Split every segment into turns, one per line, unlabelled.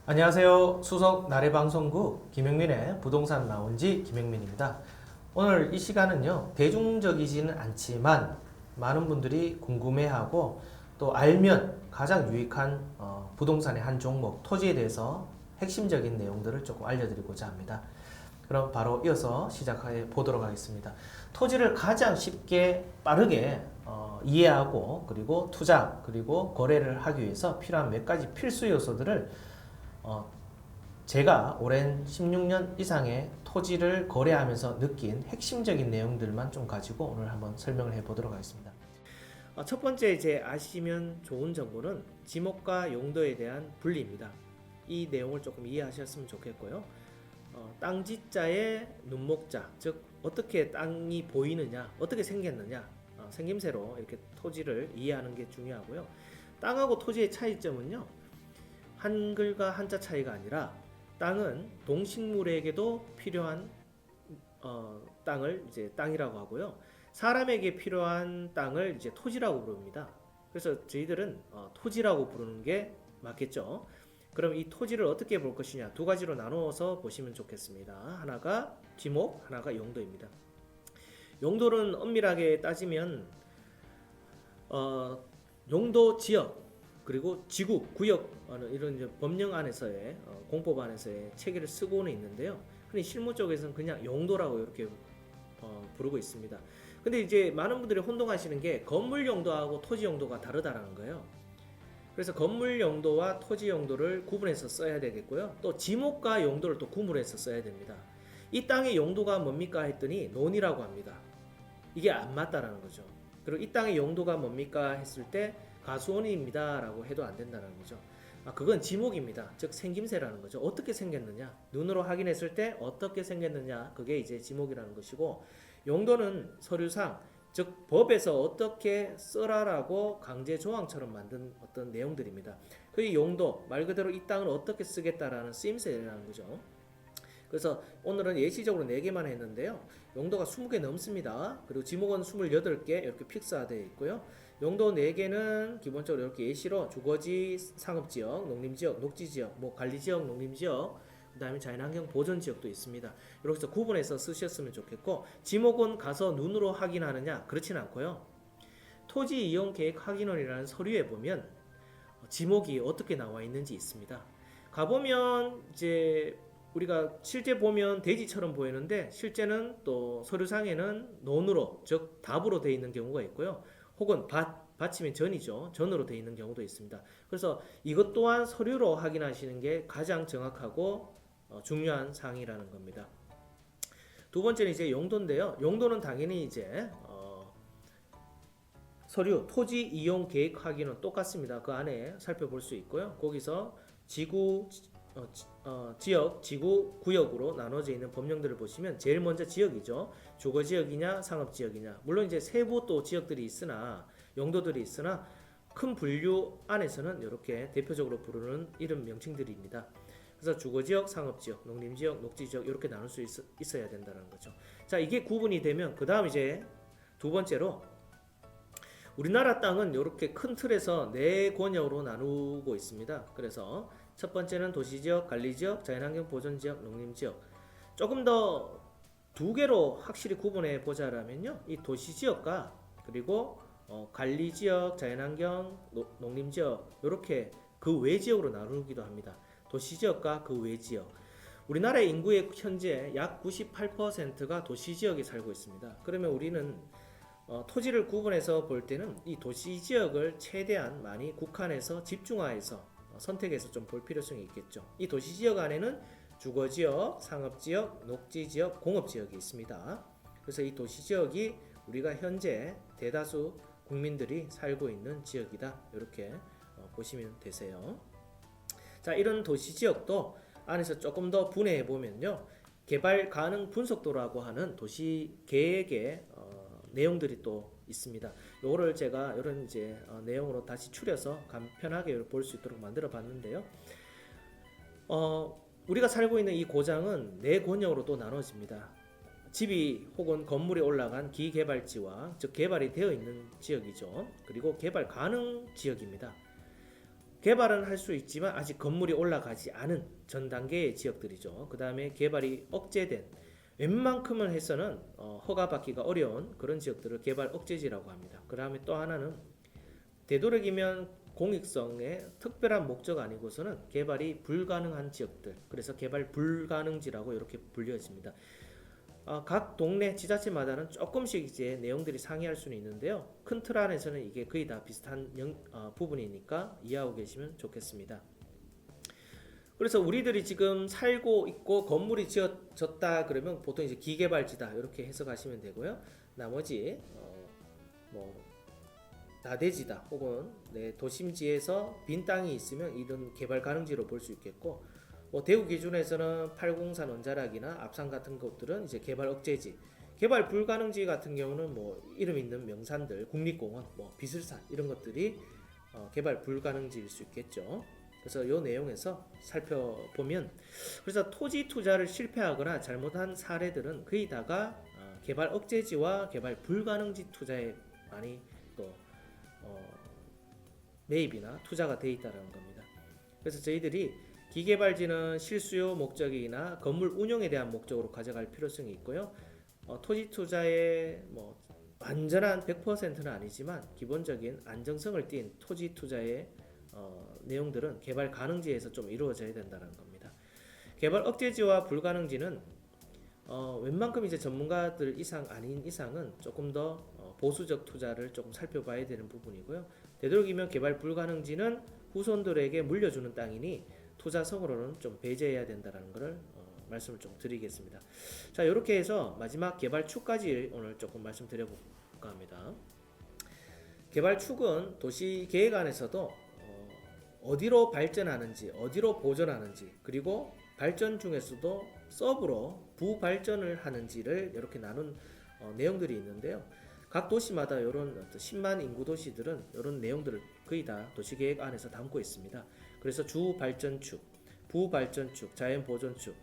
안녕하세요. 수석 나래방송국 김영민의 부동산 라운지 김영민입니다. 오늘 이 시간은요, 대중적이지는 않지만 많은 분들이 궁금해하고 또 알면 가장 유익한 부동산의 한 종목, 토지에 대해서 핵심적인 내용들을 조금 알려드리고자 합니다. 그럼 바로 이어서 시작해 보도록 하겠습니다. 토지를 가장 쉽게 빠르게 이해하고 그리고 투자 그리고 거래를 하기 위해서 필요한 몇 가지 필수 요소들을 제가 오랜 16년 이상의 토지를 거래하면서 느낀 핵심적인 내용들만 좀 가지고 오늘 한번 설명을 해보도록 하겠습니다. 첫 번째 이제 아시면 좋은 정보는 지목과 용도에 대한 분리입니다. 이 내용을 조금 이해하셨으면 좋겠고요. 땅지자의 눈목자, 즉 어떻게 땅이 보이느냐, 어떻게 생겼느냐, 생김새로 이렇게 토지를 이해하는 게 중요하고요. 땅하고 토지의 차이점은요, 한글과 한자 차이가 아니라 땅은 동식물에게도 필요한 땅을 이제 땅이라고 하고요. 사람에게 필요한 땅을 이제 토지라고 부릅니다. 그래서 저희들은 토지라고 부르는 게 맞겠죠. 그럼 이 토지를 어떻게 볼 것이냐, 두 가지로 나누어서 보시면 좋겠습니다. 하나가 지목, 하나가 용도입니다. 용도는 엄밀하게 따지면 용도 지역 그리고 지구, 구역 이런 이제 법령 안에서의 공법 안에서의 체계를 쓰고는 있는데요. 흔히 실무 쪽에서는 그냥 용도라고 이렇게 부르고 있습니다. 근데 이제 많은 분들이 혼동하시는 게 건물 용도하고 토지 용도가 다르다라는 거예요. 그래서 건물 용도와 토지 용도를 구분해서 써야 되겠고요. 또 지목과 용도를 또 구분해서 써야 됩니다. 이 땅의 용도가 뭡니까 했더니 논이라고 합니다. 이게 안 맞다라는 거죠. 그리고 이 땅의 용도가 뭡니까 했을 때 가수원입니다 라고 해도 안 된다는 거죠. 그건 지목입니다. 즉 생김새라는 거죠. 어떻게 생겼느냐, 눈으로 확인했을 때 어떻게 생겼느냐, 그게 이제 지목이라는 것이고, 용도는 서류상 즉 법에서 어떻게 써라라고 강제 조항처럼 만든 어떤 내용들입니다. 그 용도 말 그대로 이 땅을 어떻게 쓰겠다라는 쓰임새라는 거죠. 그래서 오늘은 예시적으로 4개만 했는데요. 용도가 20개 넘습니다. 그리고 지목은 28개 이렇게 픽스화되어 있고요. 용도 4개는 기본적으로 이렇게 예시로 주거지, 상업지역, 농림지역, 녹지지역, 뭐 관리지역, 농림지역, 그 다음에 자연환경 보전지역도 있습니다. 이렇게 해서 구분해서 쓰셨으면 좋겠고, 지목은 가서 눈으로 확인하느냐? 그렇진 않고요. 토지 이용 계획 확인원이라는 서류에 보면 지목이 어떻게 나와 있는지 있습니다. 가보면 이제 우리가 실제 보면 대지처럼 보이는데 실제는 또 서류상에는 논으로, 즉 답으로 되어 있는 경우가 있고요. 혹은 받치면 전이죠. 전으로 되어 있는 경우도 있습니다. 그래서 이것 또한 서류로 확인하시는 게 가장 정확하고 중요한 사항이라는 겁니다. 두 번째는 이제 용도인데요. 용도는 당연히 이제 서류, 토지 이용 계획 확인은 똑같습니다. 그 안에 살펴볼 수 있고요. 거기서 지구, 지역, 지구, 구역으로 나눠져 있는 법령들을 보시면 제일 먼저 지역이죠. 주거지역이냐, 상업지역이냐. 물론 이제 세부 또 지역들이 있으나, 용도들이 있으나 큰 분류 안에서는 이렇게 대표적으로 부르는 이름 명칭들입니다. 그래서 주거지역, 상업지역, 농림지역, 녹지지역 이렇게 나눌 수 있어야 된다는 거죠. 자, 이게 구분이 되면 그 다음 이제 두 번째로 우리나라 땅은 이렇게 큰 틀에서 4권역으로 나누고 있습니다. 그래서 첫 번째는 도시지역, 관리지역, 자연환경 보존지역, 농림지역. 조금 더 2개로 확실히 구분해 보자라면요, 이 도시지역과 그리고 관리지역, 자연환경, 농림지역 이렇게 그 외지역으로 나누기도 합니다. 도시지역과 그 외지역. 우리나라의 인구의 현재 약 98%가 도시지역에 살고 있습니다. 그러면 우리는 토지를 구분해서 볼 때는 이 도시지역을 최대한 많이 국한해서 집중화해서 선택해서 좀 볼 필요성이 있겠죠. 이 도시지역 안에는 주거지역, 상업지역, 녹지지역, 공업지역이 있습니다. 그래서 이 도시지역이 우리가 현재 대다수 국민들이 살고 있는 지역이다. 이렇게 보시면 되세요. 자, 이런 도시지역도 안에서 조금 더 분해해 보면요, 개발 가능 분석도라고 하는 도시 계획의 내용들이 또 있습니다. 요거를 제가 이런 이제 내용으로 다시 추려서 간편하게 볼 수 있도록 만들어 봤는데요. 우리가 살고 있는 이 고장은 4권역으로 또 나눠집니다. 집이 혹은 건물이 올라간 기개발지와 즉 개발이 되어 있는 지역이죠. 그리고 개발 가능 지역입니다. 개발은 할 수 있지만 아직 건물이 올라가지 않은 전 단계의 지역들이죠. 그 다음에 개발이 억제된 웬만큼은 해서는 허가받기가 어려운 그런 지역들을 개발 억제지라고 합니다. 그 다음에 또 하나는 되도록이면 공익성의 특별한 목적 아니고서는 개발이 불가능한 지역들, 그래서 개발 불가능지라고 이렇게 불려집니다. 각 동네 지자체마다는 조금씩 이제 내용들이 상이할 수는 있는데요. 큰 틀 안에서는 이게 거의 다 비슷한 부분이니까 이해하고 계시면 좋겠습니다. 그래서 우리들이 지금 살고 있고 건물이 지어졌다 그러면 보통 이제 기개발지다 이렇게 해석하시면 되고요. 나머지 뭐 나대지다 혹은 도심지에서 빈 땅이 있으면 이런 개발 가능지로 볼 수 있겠고, 뭐 대구 기준에서는 팔공산 원자락이나 앞산 같은 것들은 이제 개발 억제지, 개발 불가능지 같은 경우는 뭐 이름 있는 명산들, 국립공원, 뭐 비슬산 이런 것들이 개발 불가능지일 수 있겠죠. 그래서 이 내용에서 살펴보면, 그래서 토지 투자를 실패하거나 잘못한 사례들은 거의 다가 개발 억제지와 개발 불가능지 투자에 많이 또 매입이나 투자가 돼 있다는 겁니다. 그래서 저희들이 기개발지는 실수요 목적이나 건물 운영에 대한 목적으로 가져갈 필요성이 있고요. 토지 투자의 뭐 완전한 100%는 아니지만 기본적인 안정성을 띈 토지 투자의 내용들은 개발 가능지에서 좀 이루어져야 된다는 겁니다. 개발 억제지와 불가능지는 웬만큼 이제 전문가들 이상 아닌 이상은 조금 더 보수적 투자를 조금 살펴봐야 되는 부분이고요. 되도록이면 개발 불가능지는 후손들에게 물려주는 땅이니 투자성으로는 좀 배제해야 된다는 것을 말씀을 좀 드리겠습니다. 자, 이렇게 해서 마지막 개발축까지 오늘 조금 말씀드려볼까 합니다. 개발축은 도시계획안에서도 어디로 발전하는지, 어디로 보전하는지, 그리고 발전 중에서도 서브로 부발전을 하는지를 이렇게 나눈 내용들이 있는데요. 각 도시마다 이런 10만 인구 도시들은 이런 내용들을 거의 다 도시계획 안에서 담고 있습니다. 그래서 주발전축, 부발전축, 자연보존축,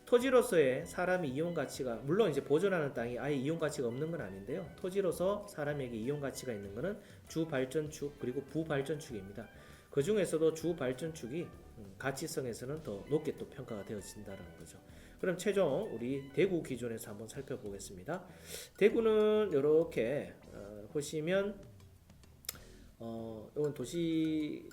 토지로서의 사람이 이용 가치가, 물론 이제 보존하는 땅이 아예 이용 가치가 없는 건 아닌데요. 토지로서 사람에게 이용 가치가 있는 것은 주발전축 그리고 부발전축입니다. 그 중에서도 주발전축이 가치성에서는 더 높게 또 평가가 되어진다는 거죠. 그럼 최종 우리 대구 기준에서 한번 살펴보겠습니다. 대구는 이렇게 보시면 이건 도시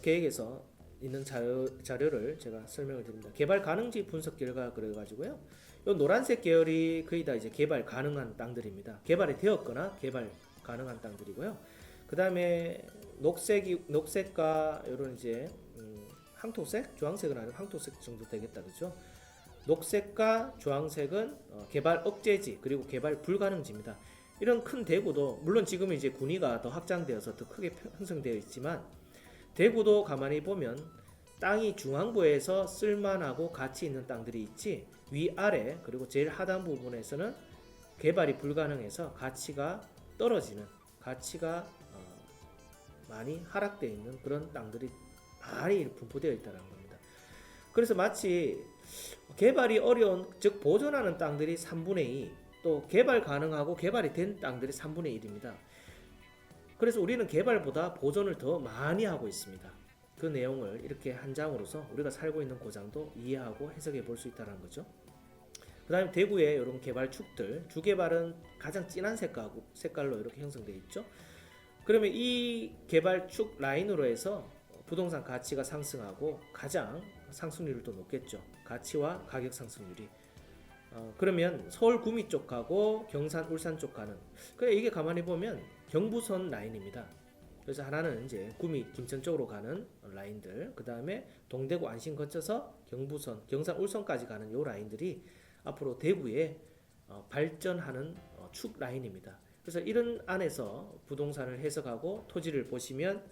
계획에서 있는 자료를 제가 설명을 드립니다. 개발 가능지 분석 결과 그래가지고요. 이 노란색 계열이 거의 다 이제 개발 가능한 땅들입니다. 개발이 되었거나 개발 가능한 땅들이고요. 그 다음에 녹색과 이런 이제 황토색, 주황색은 아니고 황토색 정도 되겠다, 그렇죠? 녹색과 주황색은 개발 억제지 그리고 개발 불가능지입니다. 이런 큰 대구도 물론 지금 이제 군위가 더 확장되어서 더 크게 형성되어 있지만, 대구도 가만히 보면 땅이 중앙부에서 쓸만하고 가치 있는 땅들이 있지, 위아래 그리고 제일 하단 부분에서는 개발이 불가능해서 가치가 떨어지는, 가치가 많이 하락되어 있는 그런 땅들이 많이 분포되어 있다는 겁니다. 그래서 마치 개발이 어려운, 즉 보존하는 땅들이 3분의 2, 또 개발 가능하고 개발이 된 땅들이 3분의 1입니다. 그래서 우리는 개발보다 보존을 더 많이 하고 있습니다. 그 내용을 이렇게 한 장으로서 우리가 살고 있는 고장도 이해하고 해석해 볼 수 있다는 거죠. 그 다음에 대구의 이런 개발축들, 주개발은 가장 진한 색깔로 이렇게 형성되어 있죠. 그러면 이 개발축 라인으로 해서 부동산 가치가 상승하고 가장 상승률도 높겠죠. 가치와 가격 상승률이. 그러면 서울 구미 쪽하고 경산 울산 쪽 가는, 그래 이게 가만히 보면 경부선 라인입니다. 그래서 하나는 이제 구미 김천 쪽으로 가는 라인들, 그 다음에 동대구 안신 거쳐서 경부선 경산 울산까지 가는 요 라인들이 앞으로 대구에 발전하는 축 라인입니다. 그래서 이런 안에서 부동산을 해석하고 토지를 보시면,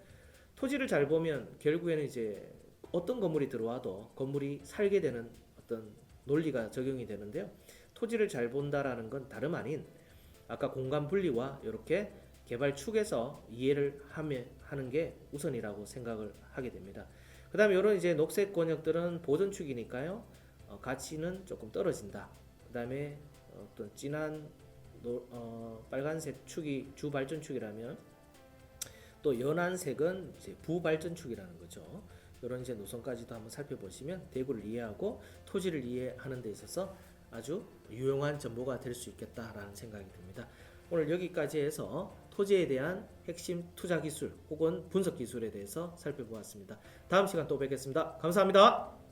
토지를 잘 보면 결국에는 이제 어떤 건물이 들어와도 건물이 살게 되는 어떤 논리가 적용이 되는데요. 토지를 잘 본다라는 건 다름 아닌 아까 공간 분리와 이렇게 개발 축에서 이해를 하는 게 우선이라고 생각을 하게 됩니다. 그 다음에 이런 이제 녹색 권역들은 보존축이니까요. 가치는 조금 떨어진다. 그 다음에 어떤 진한 빨간색 축이 주발전축이라면 또 연안색은 이제 부발전축이라는 거죠. 이런 이제 노선까지도 한번 살펴보시면 대구를 이해하고 토지를 이해하는 데 있어서 아주 유용한 정보가 될 수 있겠다라는 생각이 듭니다. 오늘 여기까지 해서 토지에 대한 핵심 투자 기술 혹은 분석 기술에 대해서 살펴보았습니다. 다음 시간 또 뵙겠습니다. 감사합니다.